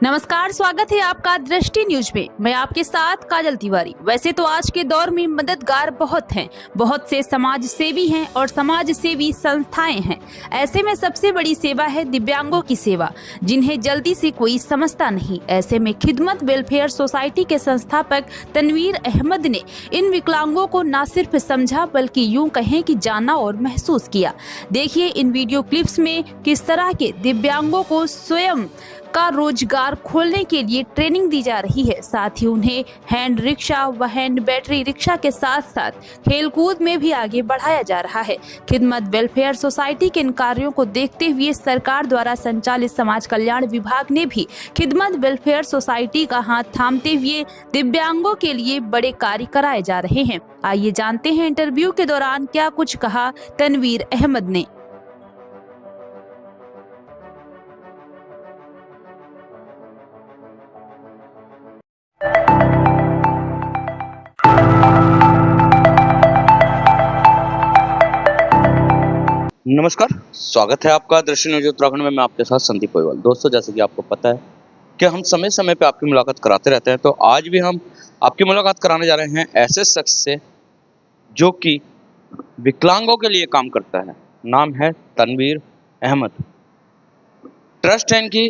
नमस्कार, स्वागत है आपका दृष्टि न्यूज में। मैं आपके साथ काजल तिवारी। वैसे तो आज के दौर में मददगार बहुत हैं, बहुत से समाज सेवी हैं और समाज सेवी संस्थाएं हैं। ऐसे में सबसे बड़ी सेवा है दिव्यांगों की सेवा, जिन्हें जल्दी से कोई समझता नहीं। ऐसे में खिदमत वेलफेयर सोसाइटी के संस्थापक तनवीर अहमद ने इन विकलांगों को न सिर्फ समझा बल्कि यूं कहें कि जाना और महसूस किया। देखिए इन वीडियो क्लिप्स में किस तरह के दिव्यांगों को स्वयं का रोजगार खोलने के लिए ट्रेनिंग दी जा रही है। साथ ही उन्हें हैंड रिक्शा व हैंड बैटरी रिक्शा के साथ साथ खेलकूद में भी आगे बढ़ाया जा रहा है। खिदमत वेलफेयर सोसाइटी के इन कार्यों को देखते हुए सरकार द्वारा संचालित समाज कल्याण विभाग ने भी खिदमत वेलफेयर सोसाइटी का हाथ थामते हुए दिव्यांगों के लिए बड़े कार्य कराए जा रहे हैं। आइए जानते हैं इंटरव्यू के दौरान क्या कुछ कहा तनवीर अहमद ने। नमस्कार, स्वागत है आपका दृष्टि न्यूज उत्तराखंड में। मैं आपके साथ संदीप गोयल। दोस्तों, जैसे कि आपको पता है कि हम समय समय पे आपकी मुलाकात कराते रहते हैं, तो आज भी हम आपकी मुलाकात कराने जा रहे हैं ऐसे शख्स से जो कि विकलांगों के लिए काम करता है। नाम है तनवीर अहमद। ट्रस्ट है इनकी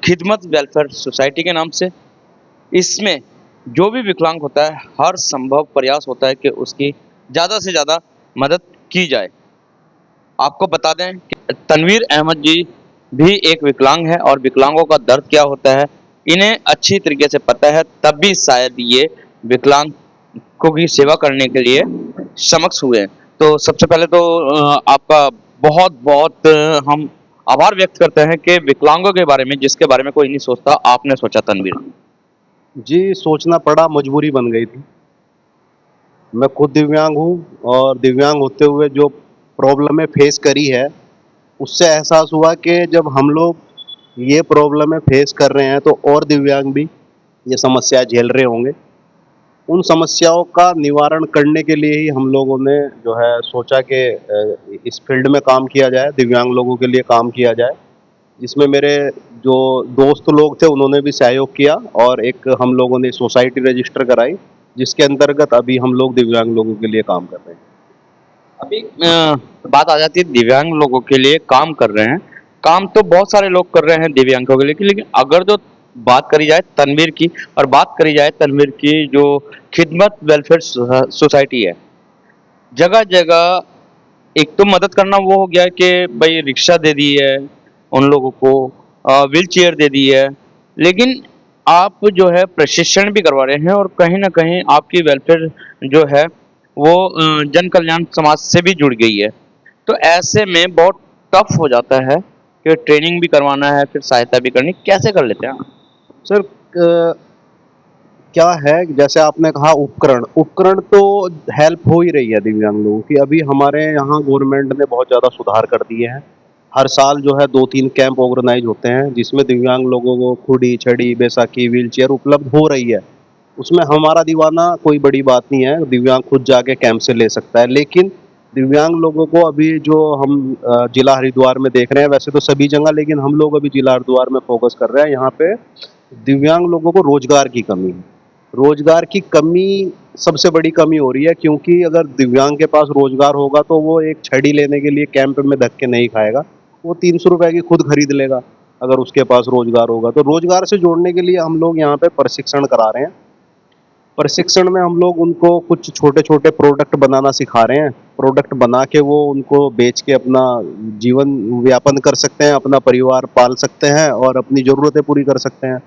खिदमत वेलफेयर सोसाइटी के नाम से। इसमें जो भी विकलांग होता है, हर संभव प्रयास होता है कि उसकी ज़्यादा से ज़्यादा मदद की जाए। आपको बता दें कि तनवीर अहमद जी भी एक विकलांग है और विकलांगों का दर्द क्या होता है इन्हें अच्छी तरीके से पता है, तब भी शायद ये विकलांगों की सेवा करने के लिए समक्ष हुए हैं। तो सबसे पहले तो आपका बहुत बहुत हम आभार व्यक्त करते हैं कि विकलांगों के बारे में, जिसके बारे में कोई नहीं सोचता, आपने सोचा तनवीर। जी, सोचना पड़ा, मजबूरी बन गई थी। मैं खुद दिव्यांग हूँ और दिव्यांग होते हुए जो प्रॉब्लमें फेस करी है, उससे एहसास हुआ कि जब हम लोग ये प्रॉब्लमें फेस कर रहे हैं तो और दिव्यांग भी ये समस्या झेल रहे होंगे। उन समस्याओं का निवारण करने के लिए ही हम लोगों ने जो है सोचा कि इस फील्ड में काम किया जाए, दिव्यांग लोगों के लिए काम किया जाए, जिसमें मेरे जो दोस्त लोग थे उन्होंने भी सहयोग किया और एक हम लोगों ने सोसाइटी रजिस्टर कराई, जिसके अंतर्गत अभी हम लोग दिव्यांग लोगों के लिए काम कर रहे हैं। अभी बात आ जाती है दिव्यांग लोगों के लिए काम कर रहे हैं। काम तो बहुत सारे लोग कर रहे हैं दिव्यांगों के लिए, लेकिन अगर जो बात करी जाए तनवीर की और बात करी जाए तनवीर की जो खिदमत वेलफेयर सोसाइटी है, जगह जगह एक तो मदद करना वो हो गया कि भाई रिक्शा दे दी है उन लोगों को, व्हील चेयर दे दी है, लेकिन आप जो है प्रशिक्षण भी करवा रहे हैं और कहीं ना कहीं आपकी वेलफेयर जो है वो जन कल्याण समाज से भी जुड़ गई है। तो ऐसे में बहुत टफ हो जाता है कि ट्रेनिंग भी करवाना है, फिर सहायता भी करनी, कैसे कर लेते हैं आप? सर, क्या है, जैसे आपने कहा उपकरण तो हेल्प हो ही रही है दिव्यांग लोगों की। अभी हमारे यहाँ गवर्नमेंट ने बहुत ज़्यादा सुधार कर दिए हैं। हर साल जो है 2-3 कैंप ऑर्गेनाइज होते हैं, जिसमें दिव्यांग लोगों को खुडी, छड़ी, बैसाखी, व्हील चेयर उपलब्ध हो रही है। उसमें हमारा दीवाना कोई बड़ी बात नहीं है, दिव्यांग खुद जाके कैंप से ले सकता है। लेकिन दिव्यांग लोगों को अभी जो हम जिला हरिद्वार में देख रहे हैं, वैसे तो सभी जगह, लेकिन हम लोग अभी जिला हरिद्वार में फोकस कर रहे हैं। यहाँ पे दिव्यांग लोगों को रोजगार की कमी है। रोजगार की कमी सबसे बड़ी कमी हो रही है, क्योंकि अगर दिव्यांग के पास रोजगार होगा तो वो एक छड़ी लेने के लिए कैंप में धक्के नहीं खाएगा, वो 300 रुपए की खुद खरीद लेगा। अगर उसके पास रोजगार होगा तो रोजगार से जोड़ने के लिए हम लोग यहाँ पे प्रशिक्षण करा रहे हैं। प्रशिक्षण में हम लोग उनको कुछ छोटे छोटे प्रोडक्ट बनाना सिखा रहे हैं। प्रोडक्ट बना के वो उनको बेच के अपना जीवन व्यापन कर सकते हैं, अपना परिवार पाल सकते हैं और अपनी ज़रूरतें पूरी कर सकते हैं।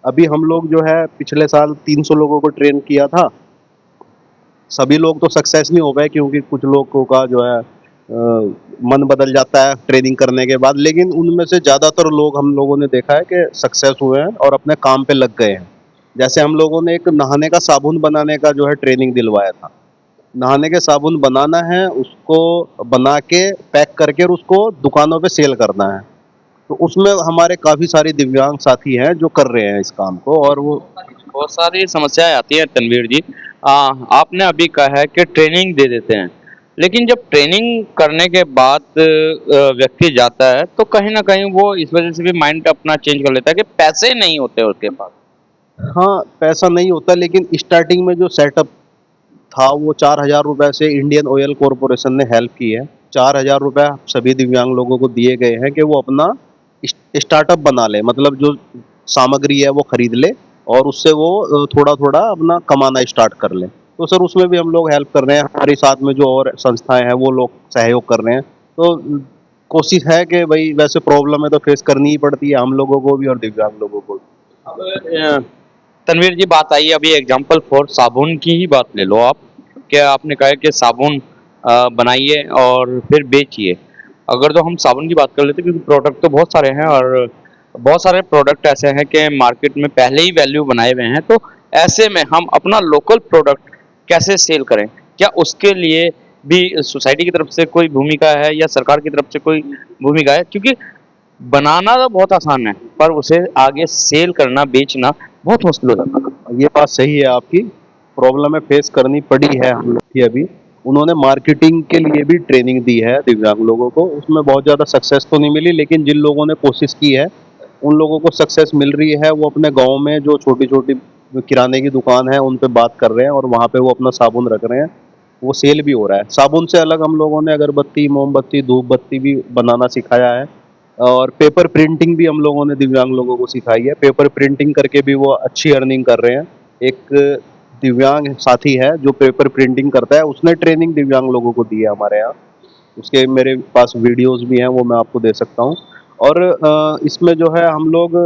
अभी हम लोग जो है पिछले साल 300 लोगों को ट्रेन किया था। सभी लोग तो सक्सेस नहीं हो गए, क्योंकि कुछ लोगों का जो है मन बदल जाता है ट्रेनिंग करने के बाद, लेकिन उनमें से ज़्यादातर लोग हम लोगों ने देखा है कि सक्सेस हुए हैं और अपने काम पे लग गए हैं। जैसे हम लोगों ने एक नहाने का साबुन बनाने का जो है ट्रेनिंग दिलवाया था। नहाने के साबुन बनाना है, उसको बना के पैक करके और उसको दुकानों पे सेल करना है। तो उसमें हमारे काफ़ी सारे दिव्यांग साथी हैं जो कर रहे हैं इस काम को, और वो बहुत सारी समस्याएं आती हैं तनवीर जी। आपने अभी कहा है कि ट्रेनिंग दे देते हैं, लेकिन जब ट्रेनिंग करने के बाद व्यक्ति जाता है तो कहीं ना कहीं वो इस वजह से भी माइंड अपना चेंज कर लेता है कि पैसे नहीं होते उसके पास। हाँ, पैसा नहीं होता, लेकिन स्टार्टिंग में जो सेटअप था वो 4,000 रुपये से इंडियन ऑयल कॉरपोरेशन ने हेल्प की है। 4,000 रुपये सभी दिव्यांग लोगों को दिए गए हैं कि वो अपना स्टार्टअप बना ले, मतलब जो सामग्री है वो खरीद ले और उससे वो थोड़ा थोड़ा अपना कमाना स्टार्ट कर ले। तो सर उसमें भी हम लोग हेल्प कर रहे हैं, हमारे साथ में जो और संस्थाएं हैं वो लोग सहयोग कर रहे हैं। तो कोशिश है कि भाई वैसे प्रॉब्लम है तो फेस करनी ही पड़ती है हम लोगों को भी और दिव्यांग लोगों को भी। अब तनवीर जी बात आई, अभी एग्जांपल फॉर साबुन की ही बात ले लो आप। क्या आपने कहा है कि साबुन बनाइए और फिर बेचिए। अगर तो हम साबुन की बात कर लेते हैं, क्योंकि प्रोडक्ट तो बहुत सारे हैं और बहुत सारे प्रोडक्ट ऐसे हैं कि मार्केट में पहले ही वैल्यू बनाए हुए हैं, तो ऐसे में हम अपना लोकल प्रोडक्ट कैसे सेल करें? क्या उसके लिए भी सोसाइटी की तरफ से कोई भूमिका है या सरकार की तरफ से कोई भूमिका है? क्योंकि बनाना तो बहुत आसान है, पर उसे आगे सेल करना, बेचना बहुत मुश्किल हो जाता है। ये बात सही है आपकी, प्रॉब्लम है फेस करनी पड़ी है हम लोग की अभी। उन्होंने मार्केटिंग के लिए भी ट्रेनिंग दी है दिव्यांग लोगों को, उसमें बहुत ज़्यादा सक्सेस तो नहीं मिली, लेकिन जिन लोगों ने कोशिश की है उन लोगों को सक्सेस मिल रही है। वो अपने गांव में जो छोटी छोटी किराने की दुकान है उन पे बात कर रहे हैं और वहाँ पे वो अपना साबुन रख रहे हैं, वो सेल भी हो रहा है। साबुन से अलग हम लोगों ने अगरबत्ती, मोमबत्ती, धूप बत्ती भी बनाना सिखाया है और पेपर प्रिंटिंग भी हम लोगों ने दिव्यांग लोगों को सिखाई है। पेपर प्रिंटिंग करके भी वो अच्छी अर्निंग कर रहे हैं। एक दिव्यांग साथी है जो पेपर प्रिंटिंग करता है, उसने ट्रेनिंग दिव्यांग लोगों को दी है हमारे यहाँ। उसके मेरे पास वीडियोस भी हैं, वो मैं आपको दे सकता हूँ। और इसमें जो है हम लोग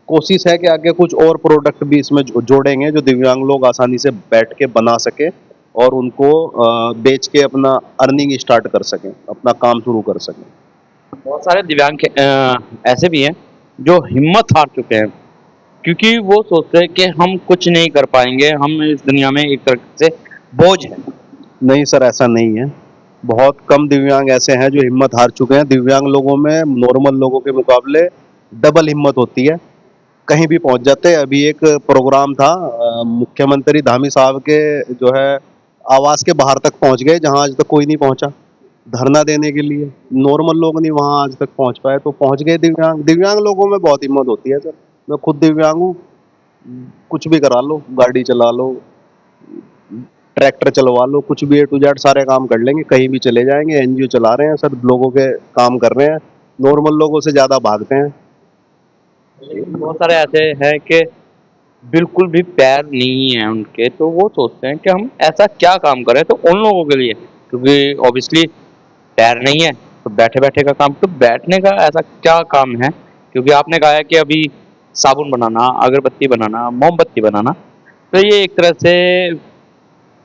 कोशिश है कि आगे कुछ और प्रोडक्ट भी इसमें जोड़ेंगे जो दिव्यांग लोग आसानी से बैठ के बना सके और उनको बेच के अपना अर्निंग स्टार्ट कर सकें, अपना काम शुरू कर सकें। बहुत सारे दिव्यांग ऐसे भी हैं जो हिम्मत हार चुके हैं, क्योंकि वो सोचते हैं कि हम कुछ नहीं कर पाएंगे, हम इस दुनिया में एक तरह से बोझ हैं। नहीं सर, ऐसा नहीं है। बहुत कम दिव्यांग ऐसे हैं जो हिम्मत हार चुके हैं। दिव्यांग लोगों में नॉर्मल लोगों के मुकाबले डबल हिम्मत होती है, कहीं भी पहुंच जाते हैं। अभी एक प्रोग्राम था, मुख्यमंत्री धामी साहब के जो है आवास के बाहर तक पहुंच गए, जहां आज तक कोई नहीं पहुंचा धरना देने के लिए। नॉर्मल लोग नहीं वहां आज तक पहुंच पाए, तो पहुंच गए दिव्यांग। दिव्यांग लोगों में बहुत हिम्मत होती है सर। मैं खुद दिव्यांग हूँ, कुछ भी करा लो, गाड़ी चला लो, ट्रैक्टर चलवा लो, कुछ भी A to Z सारे काम कर लेंगे, कहीं भी चले जाएंगे। एनजीओ चला रहे हैं सर, लोगों के काम कर रहे हैं, नॉर्मल लोगों से ज़्यादा भागते हैं। बहुत सारे ऐसे हैं कि बिल्कुल भी पैर नहीं है उनके, तो वो सोचते हैं कि हम ऐसा क्या काम करें तो उन लोगों के लिए, क्योंकि ऑब्वियसली पैर नहीं है तो बैठे बैठे का काम, तो बैठने का ऐसा क्या काम है? क्योंकि आपने कहा है कि अभी साबुन बनाना, अगरबत्ती बनाना, मोमबत्ती बनाना, तो ये एक तरह से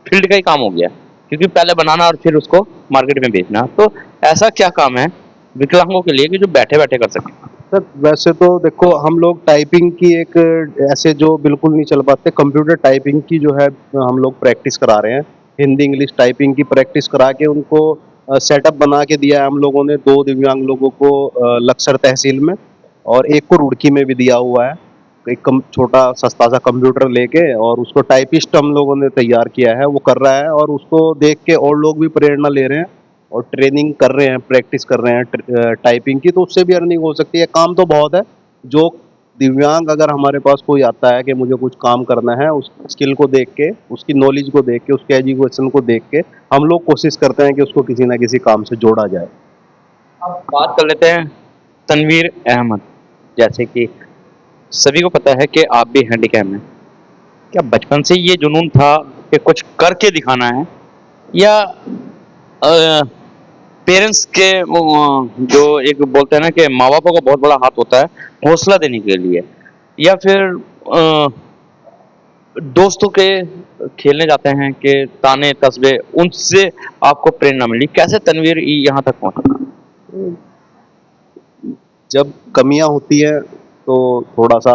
फील्ड का ही काम हो गया, क्योंकि पहले बनाना और फिर उसको मार्केट में बेचना। तो ऐसा क्या काम है विकलांगों के लिए कि जो बैठे बैठे कर सकें? सर वैसे तो देखो, हम लोग टाइपिंग की एक ऐसे जो बिल्कुल नहीं चल पाते, कंप्यूटर टाइपिंग की जो है हम लोग प्रैक्टिस करा रहे हैं। हिंदी इंग्लिश टाइपिंग की प्रैक्टिस करा के उनको सेटअप बना के दिया है हम लोगों ने। 2 दिव्यांग लोगों को लक्सर तहसील में और एक को रुड़की में भी दिया हुआ है। एक छोटा सस्ता सा कंप्यूटर लेके, और उसको टाइपिस्ट हम लोगों ने तैयार किया है, वो कर रहा है और उसको देख के और लोग भी प्रेरणा ले रहे हैं और ट्रेनिंग कर रहे हैं, प्रैक्टिस कर रहे हैं टाइपिंग की। तो उससे भी अर्निंग हो सकती है। काम तो बहुत है। जो दिव्यांग अगर हमारे पास कोई आता है कि मुझे कुछ काम करना है, उस स्किल को देख के, उसकी नॉलेज को देख के, उसके एजुकेशन को देख के हम लोग कोशिश करते हैं कि उसको किसी ना किसी काम से जोड़ा जाए। अब बात कर लेते हैं तनवीर अहमद। जैसे कि सभी को पता है कि आप भी हैंडीकैप हैं, क्या बचपन से ये जुनून था कि कुछ करके दिखाना है, या पेरेंट्स के जो एक बोलते हैं ना कि माँ बापों का बहुत बड़ा हाथ होता है हौसला देने के लिए, या फिर दोस्तों के खेलने जाते हैं कि ताने तस्बे, उनसे आपको प्रेरणा मिली? कैसे तनवीर यहाँ तक पहुँचा? जब कमियां होती है तो थोड़ा सा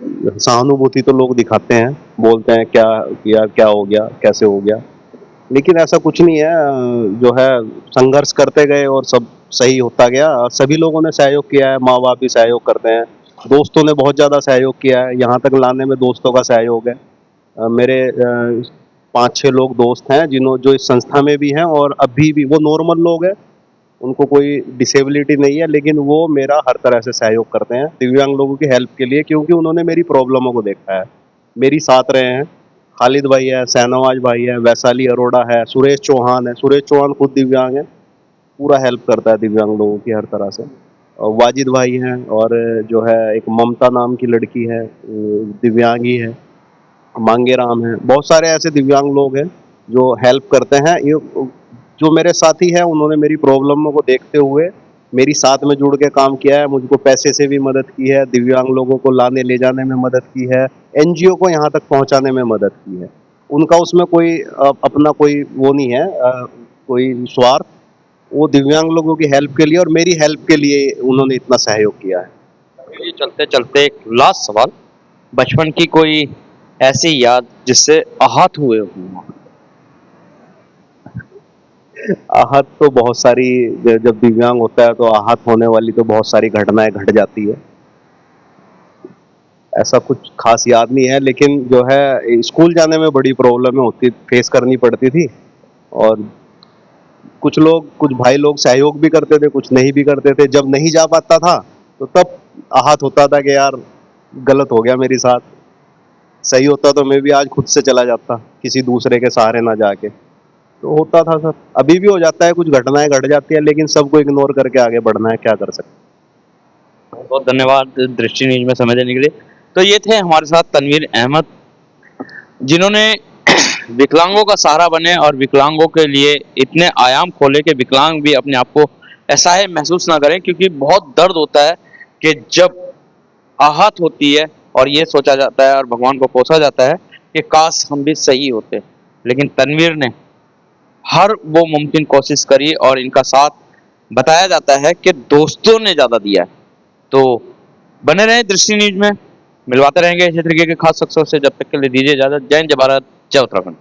सहानुभूति तो लोग दिखाते हैं, बोलते हैं क्या किया, क्या हो गया, कैसे हो गया, लेकिन ऐसा कुछ नहीं है। जो है संघर्ष करते गए और सब सही होता गया। सभी लोगों ने सहयोग किया है, माँ बाप भी सहयोग करते हैं, दोस्तों ने बहुत ज़्यादा सहयोग किया है, यहाँ तक लाने में दोस्तों का सहयोग है। मेरे 5-6 लोग दोस्त हैं जो इस संस्था में भी हैं और अभी भी वो नॉर्मल लोग हैं, उनको कोई डिसेबिलिटी नहीं है, लेकिन वो मेरा हर तरह से सहयोग करते हैं दिव्यांग लोगों की हेल्प के लिए, क्योंकि उन्होंने मेरी प्रॉब्लमों को देखा है, मेरी साथ रहे हैं। खालिद भाई है, शहनवाज भाई है, वैशाली अरोड़ा है, सुरेश चौहान है। सुरेश चौहान खुद दिव्यांग है, पूरा हेल्प करता है दिव्यांग लोगों की हर तरह से। और वाजिद भाई हैं, और जो है एक ममता नाम की लड़की है, दिव्यांग ही है। मांगे राम हैं, बहुत सारे ऐसे दिव्यांग लोग हैं जो हेल्प करते हैं। ये जो मेरे साथी हैं, उन्होंने मेरी प्रॉब्लम को देखते हुए मेरी साथ में जुड़ के काम किया है, मुझको पैसे से भी मदद की है, दिव्यांग लोगों को लाने ले जाने में मदद की है, एनजीओ को यहाँ तक पहुँचाने में मदद की है। उनका उसमें कोई अपना कोई वो नहीं है, कोई स्वार्थ। वो दिव्यांग लोगों की हेल्प के लिए और मेरी हेल्प के लिए उन्होंने इतना सहयोग किया है। चलिए, चलते चलते एक लास्ट सवाल, बचपन की कोई ऐसी याद जिससे आहत हुए हो? आहत तो बहुत सारी, जब दिव्यांग होता है तो आहत होने वाली तो बहुत सारी घटनाएं घट जाती है। ऐसा कुछ खास याद नहीं है, लेकिन जो है स्कूल जाने में बड़ी प्रॉब्लमें होती फेस करनी पड़ती थी, और कुछ भाई लोग सहयोग भी करते थे, कुछ नहीं भी करते थे। जब नहीं जा पाता था तो तब आहत होता था कि यार गलत हो गया मेरे साथ, सही होता तो मैं भी आज खुद से चला जाता, किसी दूसरे के सहारे ना जाके। तो होता था सर, अभी भी हो जाता है, कुछ घटनाएं घट जाती है, लेकिन सबको इग्नोर करके आगे बढ़ना है, क्या कर सकते हैं। बहुत बहुत धन्यवाद दृष्टि न्यूज में समय देने के लिए। तो ये थे हमारे साथ तनवीर अहमद, जिन्होंने विकलांगों का सहारा बने और विकलांगों के लिए इतने आयाम खोले कि विकलांग भी अपने आप को असहाय महसूस ना करें, क्योंकि बहुत दर्द होता है कि जब आहत होती है और ये सोचा जाता है और भगवान को कोसा जाता है कि काश हम भी सही होते। लेकिन तनवीर ने हर वो मुमकिन कोशिश करी और इनका साथ बताया जाता है कि दोस्तों ने ज्यादा दिया है। तो बने रहे दृष्टि न्यूज में, मिलवाते रहेंगे इसी तरीके के खास शख्सों से। जब तक के लिए दीजिए इजाजत। जय हिंद, जय भारत, जय उत्तराखंड।